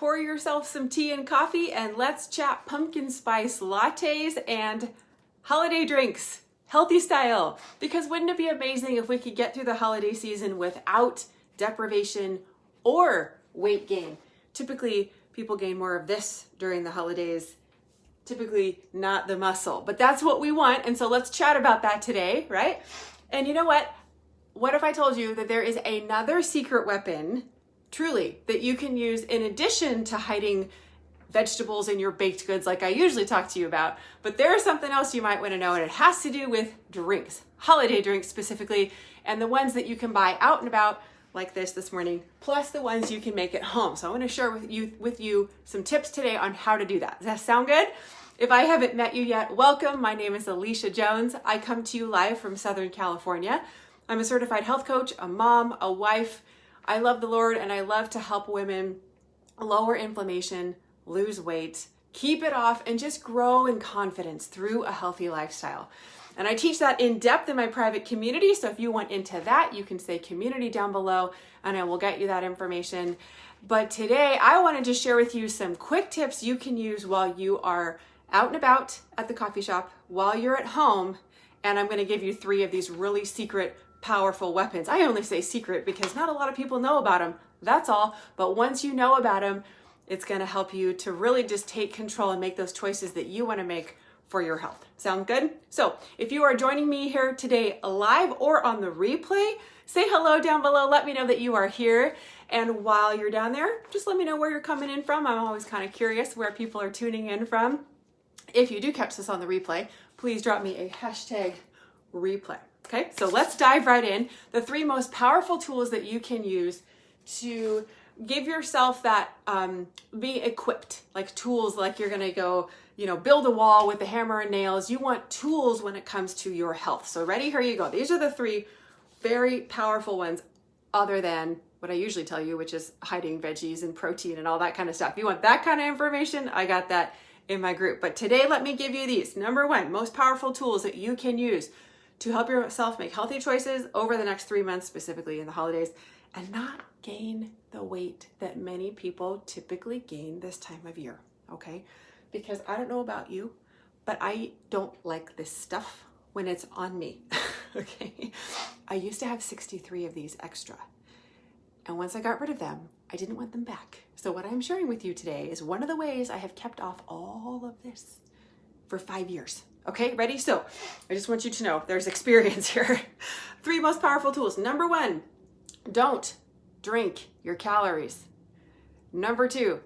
pour yourself some tea and coffee and let's chat pumpkin spice lattes and holiday drinks, healthy style. Because wouldn't it be amazing if we could get through the holiday season without deprivation or weight gain? Typically, people gain more of this during the holidays, typically not the muscle, but that's what we want. And so let's chat about that today, right? And you know what? What if I told you that there is another secret weapon, truly, that you can use in addition to hiding vegetables in your baked goods like I usually talk to you about, but there's something else you might want to know, and it has to do with drinks, holiday drinks specifically, and the ones that you can buy out and about like this morning, plus the ones you can make at home. So I want to share with you some tips today on how to do that. Does that sound good? If I haven't met you yet, welcome. My name is Alicia Jones. I come to you live from Southern California. I'm a certified health coach, a mom, a wife. I love the Lord and I love to help women lower inflammation, lose weight, keep it off, and just grow in confidence through a healthy lifestyle. And I teach that in depth in my private community. So if you want into that, you can say community down below and I will get you that information. But today I want to just share with you some quick tips you can use while you are out and about at the coffee shop, while you're at home. And I'm going to give you 3 of these really secret, powerful weapons. I only say secret because not a lot of people know about them. That's all. But once you know about them, it's going to help you to really just take control and make those choices that you want to make for your health. Sound good? So if you are joining me here today live or on the replay, say hello down below. Let me know that you are here. And while you're down there, just let me know where you're coming in from. I'm always kind of curious where people are tuning in from. If you do catch this on the replay, please drop me a hashtag replay. Okay, so let's dive right in. The 3 most powerful tools that you can use to give yourself that, be equipped, like tools, like you're gonna go, build a wall with the hammer and nails. You want tools when it comes to your health. So ready, here you go. These are the 3 very powerful ones, other than what I usually tell you, which is hiding veggies and protein and all that kind of stuff. If you want that kind of information, I got that in my group. But today, let me give you these. Number 1, most powerful tools that you can use to help yourself make healthy choices over the next 3 months, specifically in the holidays, and not gain the weight that many people typically gain this time of year, okay? Because I don't know about you, but I don't like this stuff when it's on me, okay? I used to have 63 of these extra. And once I got rid of them, I didn't want them back. So what I'm sharing with you today is one of the ways I have kept off all of this for 5 years. Okay, ready? So I just want you to know there's experience here. 3 most powerful tools. Number 1, don't drink your calories. Number 2,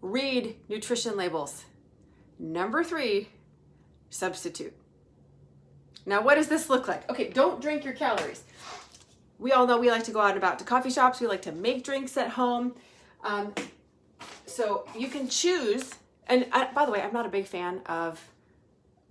read nutrition labels. Number 3, substitute. Now, what does this look like? Okay, don't drink your calories. We all know we like to go out and about to coffee shops. We like to make drinks at home. So you can choose, and by the way, I'm not a big fan of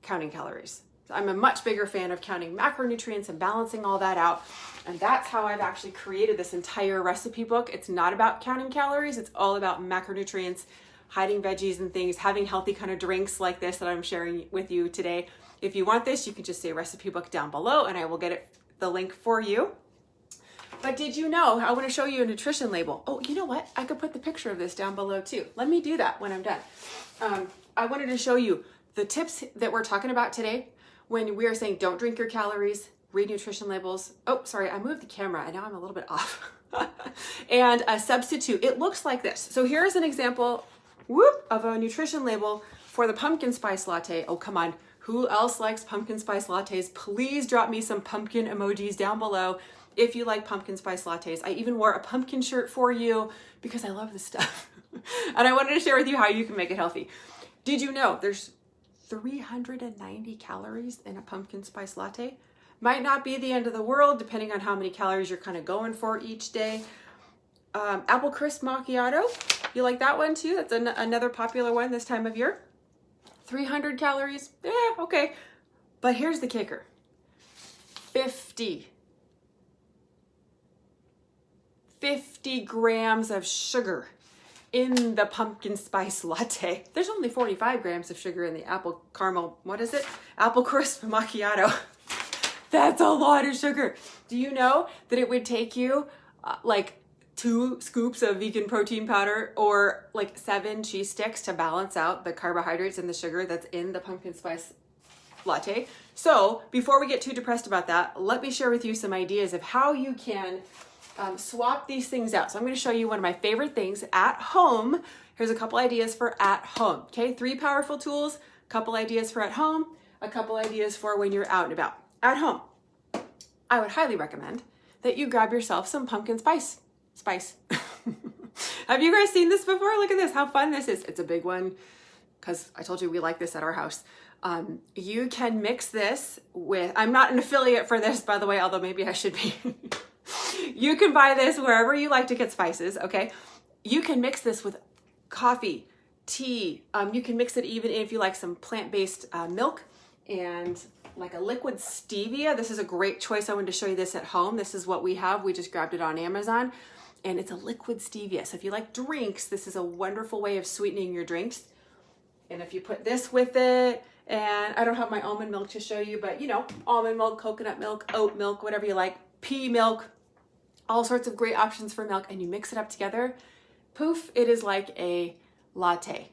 counting calories. I'm a much bigger fan of counting macronutrients and balancing all that out. And that's how I've actually created this entire recipe book. It's not about counting calories. It's all about macronutrients, hiding veggies and things, having healthy kind of drinks like this that I'm sharing with you today. If you want this, you can just say recipe book down below and I will get the link for you. But did you know, I want to show you a nutrition label. Oh, you know what? I could put the picture of this down below too. Let me do that when I'm done. I wanted to show you the tips that we're talking about today when we are saying don't drink your calories, read nutrition labels. Oh, sorry, I moved the camera and now I'm a little bit off. And a substitute. It looks like this. So here's an example, of a nutrition label for the pumpkin spice latte. Oh, come on. Who else likes pumpkin spice lattes? Please drop me some pumpkin emojis down below if you like pumpkin spice lattes. I even wore a pumpkin shirt for you because I love this stuff. And I wanted to share with you how you can make it healthy. Did you know there's 390 calories in a pumpkin spice latte? Might not be the end of the world depending on how many calories you're kind of going for each day. Apple crisp macchiato, you like that one too? That's another popular one this time of year. 300 calories, okay. But here's the kicker. 50 grams of sugar in the pumpkin spice latte. There's only 45 grams of sugar in the apple caramel, apple crisp macchiato. That's a lot of sugar. Do you know that it would take you like 2 scoops of vegan protein powder or like 7 cheese sticks to balance out the carbohydrates and the sugar that's in the pumpkin spice latte. So before we get too depressed about that, let me share with you some ideas of how you can swap these things out. So I'm going to show you one of my favorite things at home. Here's a couple ideas for at home. Okay, 3 powerful tools, a couple ideas for at home, a couple ideas for when you're out and about. At home, I would highly recommend that you grab yourself some pumpkin spice. Have you guys seen this before? Look at this, how fun this is. It's a big one because I told you we like this at our house. You can mix this with, I'm not an affiliate for this, by the way, although maybe I should be. You can buy this wherever you like to get spices, okay? You can mix this with coffee, tea. You can mix it even if you like some plant-based milk and like a liquid stevia. This is a great choice. I wanted to show you this at home. This is what we have. We just grabbed it on Amazon and it's a liquid stevia. So if you like drinks, this is a wonderful way of sweetening your drinks. And if you put this with it, and I don't have my almond milk to show you, but you know, almond milk, coconut milk, oat milk, whatever you like, pea milk, all sorts of great options for milk, and you mix it up together, poof, it is like a latte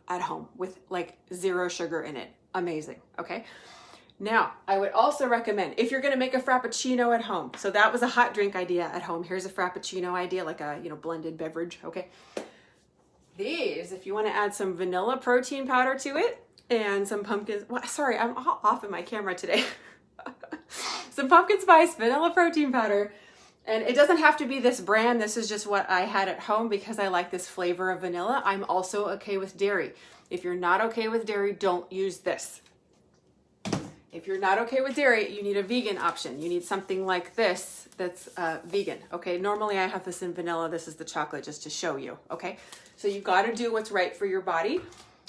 at home with like 0 sugar in it. Amazing, okay? Now, I would also recommend, if you're gonna make a Frappuccino at home, so that was a hot drink idea at home, here's a Frappuccino idea, like a, you know, blended beverage, okay? These, if you wanna add some vanilla protein powder to it, and some pumpkin, well, sorry, I'm all off in my camera today. Some pumpkin spice vanilla protein powder. And it doesn't have to be this brand. This is just what I had at home because I like this flavor of vanilla. I'm also okay with dairy. If you're not okay with dairy, don't use this. If you're not okay with dairy, you need a vegan option. You need something like this that's vegan, okay? Normally I have this in vanilla. This is the chocolate just to show you, okay? So you gotta do what's right for your body.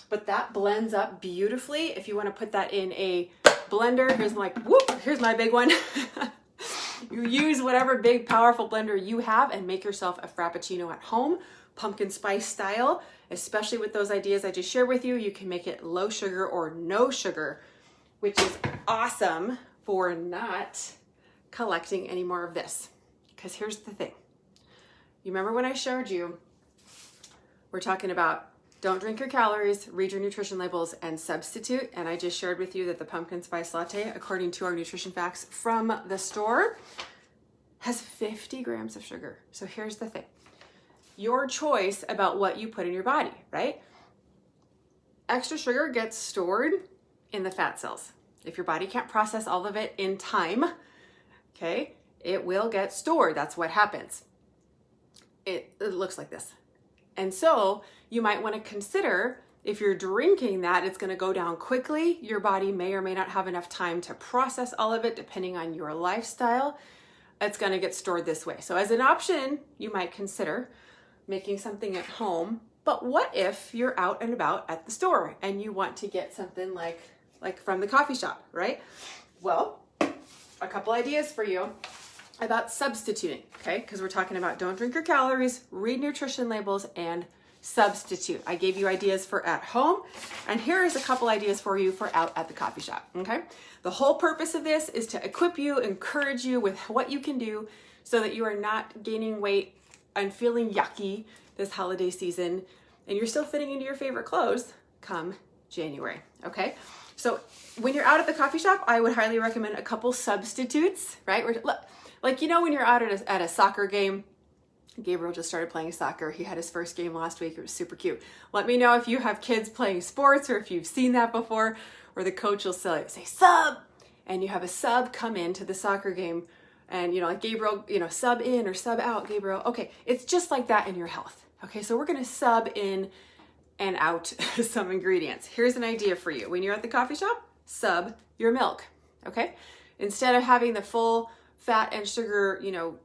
But that blends up beautifully. If you want to put that in a blender, here's my big one. You use whatever big, powerful blender you have and make yourself a Frappuccino at home, pumpkin spice style, especially with those ideas I just shared with you. You can make it low sugar or no sugar, which is awesome for not collecting any more of this. Because here's the thing. You remember when I showed you, we're talking about don't drink your calories, read your nutrition labels, and substitute. And I just shared with you that the pumpkin spice latte, according to our nutrition facts from the store, has 50 grams of sugar. So here's the thing. Your choice about what you put in your body, right? Extra sugar gets stored in the fat cells. If your body can't process all of it in time, okay, it will get stored. That's what happens. It looks like this. And so you might want to consider if you're drinking that, it's going to go down quickly. Your body may or may not have enough time to process all of it depending on your lifestyle. It's going to get stored this way. So as an option, you might consider making something at home. But what if you're out and about at the store and you want to get something like from the coffee shop, right? Well, a couple ideas for you about substituting, okay? Because we're talking about don't drink your calories, read nutrition labels, and substitute. I gave you ideas for at home, and here is a couple ideas for you for out at the coffee shop, okay? The whole purpose of this is to equip you, encourage you with what you can do so that you are not gaining weight and feeling yucky this holiday season, and you're still fitting into your favorite clothes come January, okay? So when you're out at the coffee shop, I would highly recommend a couple substitutes, right? Like, you know, when you're out at a soccer game, Gabriel just started playing soccer. He had his first game last week. It was super cute. Let me know if you have kids playing sports or if you've seen that before, where the coach will say sub, and you have a sub come into the soccer game and, you know, like Gabriel, you know, sub in or sub out, Gabriel. Okay, it's just like that in your health. Okay, so we're going to sub in and out some ingredients. Here's an idea for you. When you're at the coffee shop, sub your milk, okay? Instead of having the full fat and sugar, you know,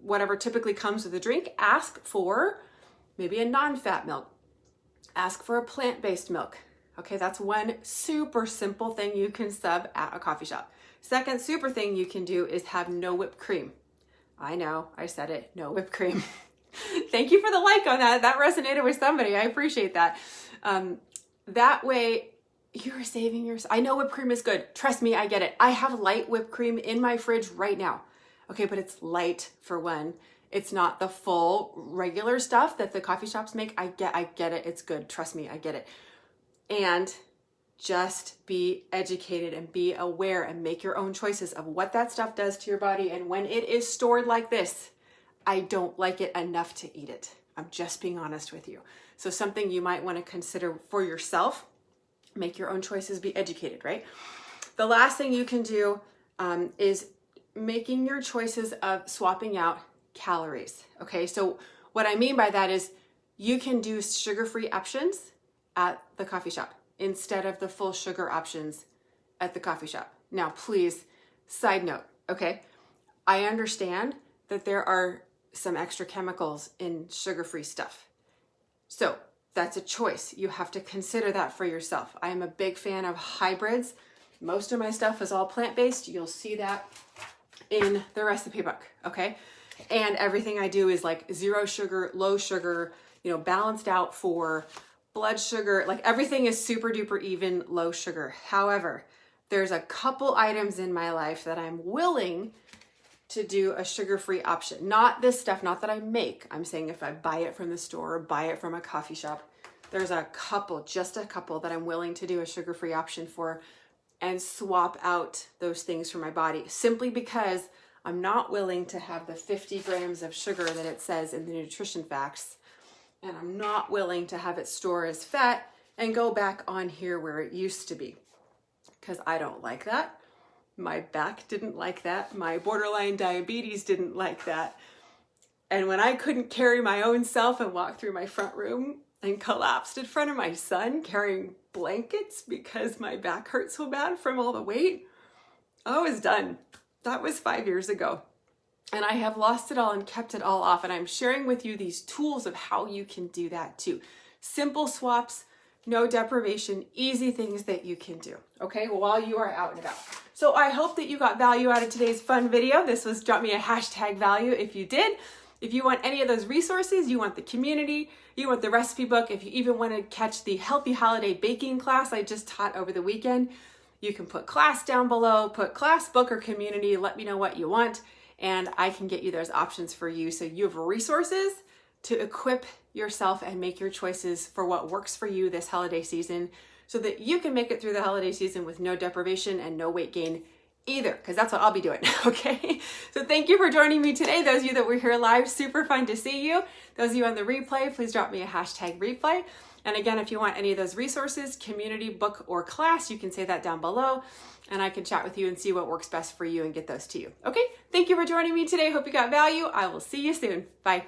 whatever typically comes with a drink, ask for maybe a non-fat milk. Ask for a plant-based milk. Okay, that's one super simple thing you can sub at a coffee shop. Second super thing you can do is have no whipped cream. I know, I said it, no whipped cream. Thank you for the like on that. That resonated with somebody. I appreciate that. That way, you're saving yourself. I know whipped cream is good. Trust me, I get it. I have light whipped cream in my fridge right now. Okay, but it's light for one, It's not the full regular stuff that the coffee shops make. I get it. It's good. Trust me, I get it. And just be educated and be aware and make your own choices of what that stuff does to your body. And when it is stored like this, I don't like it enough to eat it. I'm just being honest with you. So something you might want to consider for yourself. Make your own choices, be educated, right? The last thing you can do is making your choices of swapping out calories, okay? So what I mean by that is you can do sugar-free options at the coffee shop instead of the full sugar options at the coffee shop. Now, please, side note, okay? I understand that there are some extra chemicals in sugar-free stuff. So that's a choice. You have to consider that for yourself. I am a big fan of hybrids. Most of my stuff is all plant-based. You'll see that in the recipe book, okay? And everything I do is like 0 sugar, low sugar, balanced out for blood sugar. Like everything is super duper even low sugar. However, there's a couple items in my life that I'm willing to do a sugar-free option. Not this stuff, not that I make. I'm saying if I buy it from the store or buy it from a coffee shop, there's a couple, just a couple that I'm willing to do a sugar-free option for and swap out those things for my body simply because I'm not willing to have the 50 grams of sugar that it says in the nutrition facts. And I'm not willing to have it store as fat and go back on here where it used to be because I don't like that. My back didn't like that. My borderline diabetes didn't like that. And when I couldn't carry my own self and walk through my front room and collapsed in front of my son carrying blankets because my back hurt so bad from all the weight, I was done. That was 5 years ago. And I have lost it all and kept it all off. And I'm sharing with you these tools of how you can do that too. Simple swaps, no deprivation, easy things that you can do, okay, while you are out and about. So I hope that you got value out of today's fun video. This was drop me a hashtag value if you did. If you want any of those resources, you want the community, you want the recipe book, if you even want to catch the Healthy Holiday Baking class I just taught over the weekend, you can put class down below, put class, book, or community, let me know what you want, and I can get you those options for you so you have resources to equip yourself and make your choices for what works for you this holiday season so that you can make it through the holiday season with no deprivation and no weight gain either, because that's what I'll be doing, okay? So thank you for joining me today. Those of you that were here live, super fun to see you. Those of you on the replay, please drop me a hashtag replay. And again, if you want any of those resources, community, book, or class, you can say that down below and I can chat with you and see what works best for you and get those to you. Okay, thank you for joining me today. Hope you got value. I will see you soon. Bye.